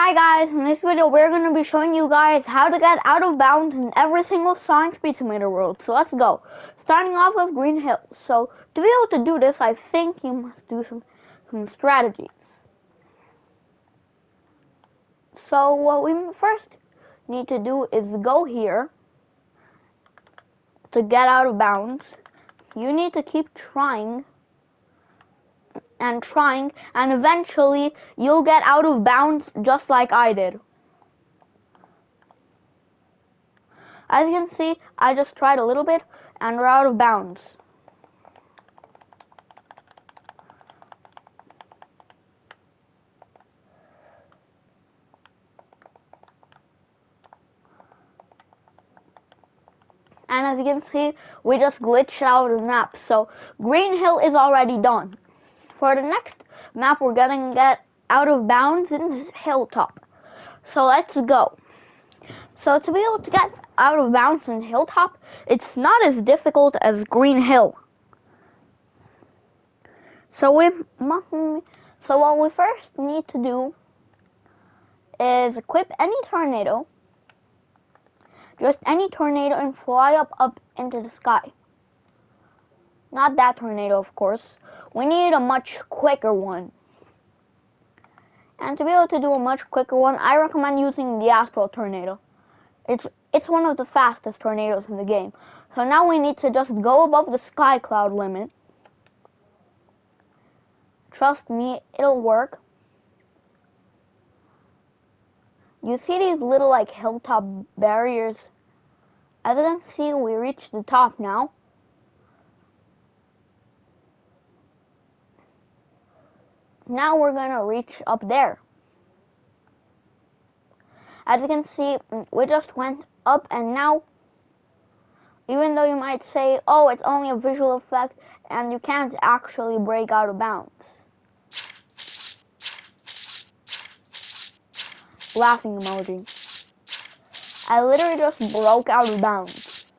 Hi guys, in this video we're going to be showing you guys how to get out of bounds in every single Sonic Speed Simulator world. So let's go. Starting off with Green Hill. So to be able to do this, I think you must do some strategies. So what we first need to do is go here to get out of bounds. You need to keep trying and trying, and eventually you'll get out of bounds just like I did. As you can see, I just tried a little bit and we're out of bounds. And as you can see, we just glitched out of the map. So Green Hill is already done. For the next map, we're gonna get out of bounds in Hilltop. So let's go. So to be able to get out of bounds in Hilltop, it's not as difficult as Green Hill. So what we first need to do is equip any tornado. Just any tornado and fly up into the sky. Not that tornado, of course. We need a much quicker one. And to be able to do a much quicker one, I recommend using the Astral Tornado. It's one of the fastest tornadoes in the game. So now we need to just go above the sky cloud limit. Trust me, it'll work. You see these little like hilltop barriers? As you can see, we reached the top now. Now we're gonna reach up there. As you can see, we just went up, and now, even though you might say, oh, it's only a visual effect and you can't actually break out of bounds. Laughing emoji. I literally just broke out of bounds.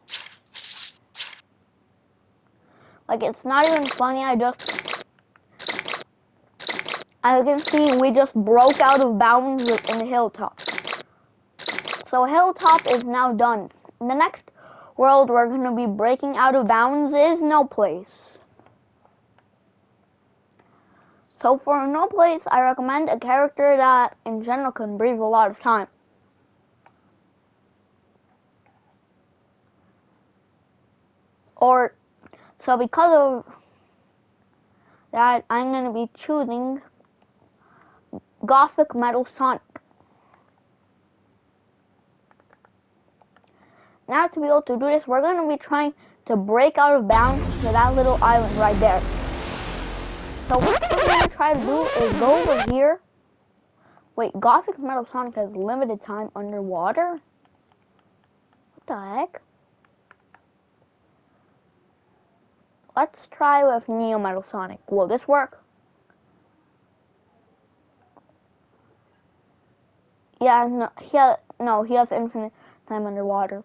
Like, it's not even funny, as you can see, we just broke out of bounds in the Hilltop. So Hilltop is now done. In the next world we're going to be breaking out of bounds is No Place. So for No Place, I recommend a character that in general can breathe a lot of time. So because of that, I'm going to be choosing Gothic Metal Sonic. Now to be able to do this, we're going to be trying to break out of bounds to that little island right there. So what we're going to try to do is go over here. Wait, Gothic Metal Sonic has limited time underwater? What the heck? Let's try with Neo Metal Sonic. Will this work? Yeah, no, he has infinite time underwater.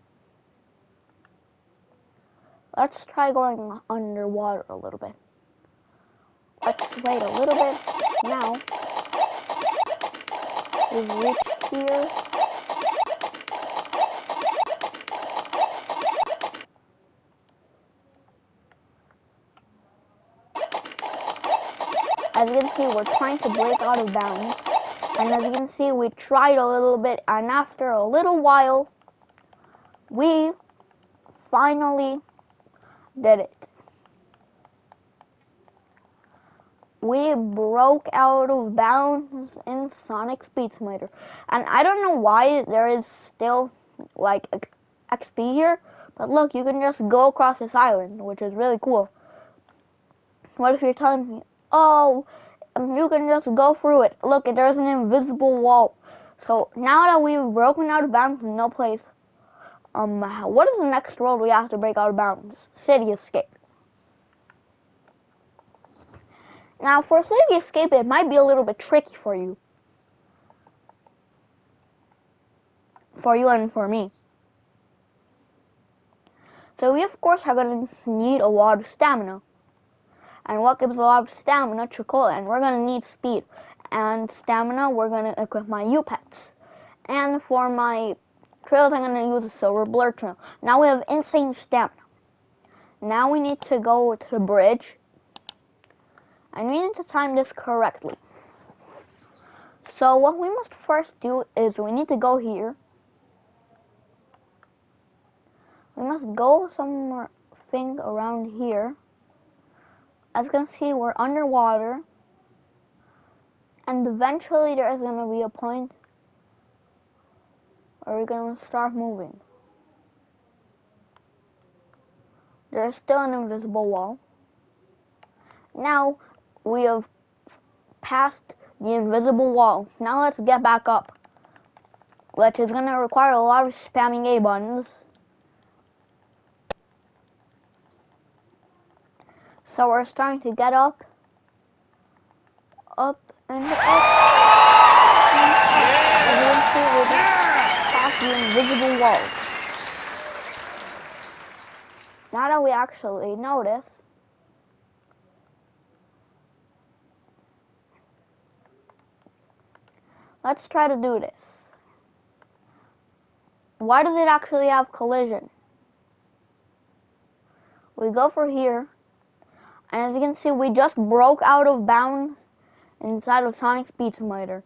Let's try going underwater a little bit. Let's wait a little bit. Now, we've reached here. As you can see, we're trying to break out of bounds. And as you can see, we tried a little bit, and after a little while, we finally did it. We broke out of bounds in Sonic Speed Simulator. And I don't know why there is still like XP here, but look, you can just go across this island, which is really cool. What if you're telling me, oh, you can just go through it. Look, there's an invisible wall. So now that we've broken out of bounds in No Place, what is the next world we have to break out of bounds? City Escape. Now, for City Escape, it might be a little bit tricky for you. For you and for me. So we, of course, are going to need a lot of stamina. And what gives a lot of stamina? Chocola. And we're going to need speed. and stamina, we're going to equip my U-Pets. And for my trails, I'm going to use a silver blur trail. Now we have insane stamina. Now we need to go to the bridge. And we need to time this correctly. So what we must first do is we need to go here. We must go somewhere around here. As you can see, we're underwater. And eventually there is going to be a point where we're going to start moving. There is still an invisible wall. Now we have passed the invisible wall. Now let's get back up, which is going to require a lot of spamming A buttons. So we're starting to get up, up, and up. As you can see, we're just past the invisible wall. Now that we actually notice, let's try to do this. Why does it actually have collision? We go for here, and as you can see, we just broke out of bounds inside of Sonic Speed Simulator.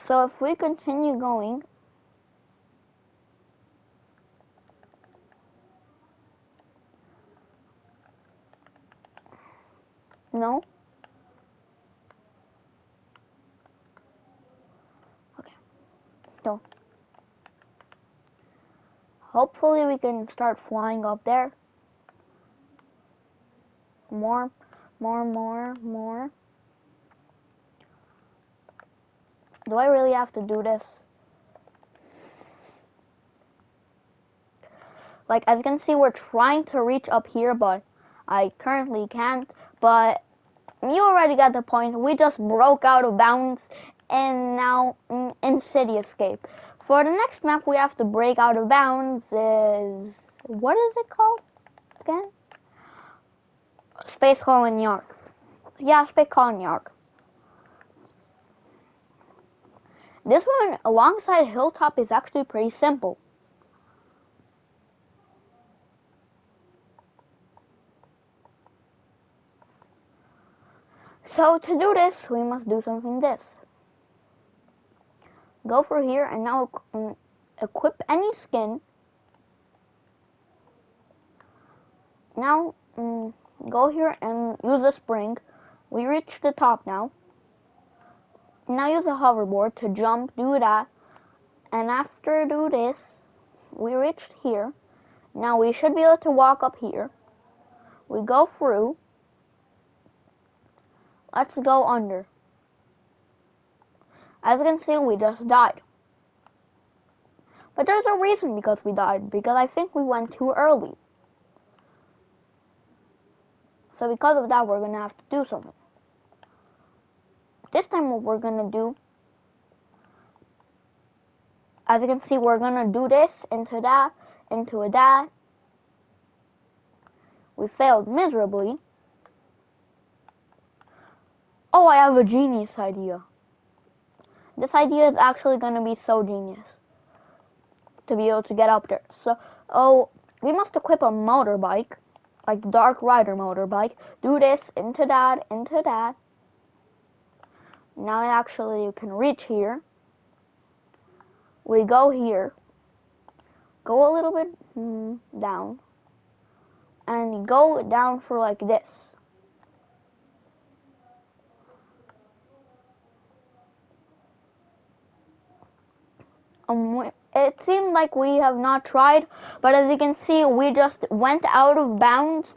So if we continue going, no. Okay. No. Hopefully we can start flying up there. More. Do I really have to do this? Like, as you can see, we're trying to reach up here, but I currently can't. But you already got the point. We just broke out of bounds, and now in City Escape. For the next map we have to break out of bounds is... what is it called again? Space Colony Ark. Yeah, Space Colony Ark. This one, alongside Hilltop, is actually pretty simple. So to do this, we must do something this. Go for here and now equip any skin. Now go here and use a spring. We reached the top now. Now use a hoverboard to jump, do that. And after do this, we reached here. Now we should be able to walk up here. We go through. Let's go under. As you can see, we just died. But there's a reason because we died, because I think we went too early. So because of that, we're going to have to do something. This time what we're going to do, as you can see, we're going to do this, into that, into that. We failed miserably. Oh, I have a genius idea. This idea is actually going to be so genius to be able to get up there. So, we must equip a motorbike, like the Dark Rider motorbike. Do this, into that, into that. Now actually you can reach here. We go here. Go a little bit down. And go down for like this. It seemed like we have not tried, but as you can see, we just went out of bounds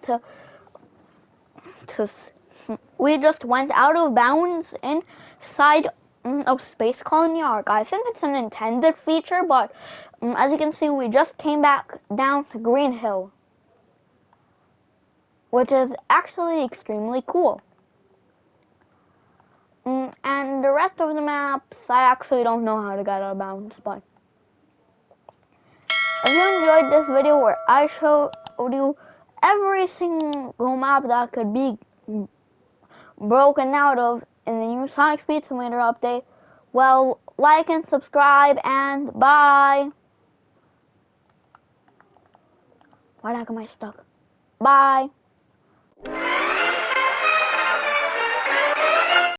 we just went out of bounds inside of Space Colony Ark. I think it's an intended feature, but as you can see, we just came back down to Green Hill, which is actually extremely cool. And the rest of the maps, I actually don't know how to get out of bounds, but if you enjoyed this video where I showed you every single map that could be broken out of in the new Sonic Speed Simulator update. Well, like and subscribe, and bye. Why the heck am I stuck? Bye.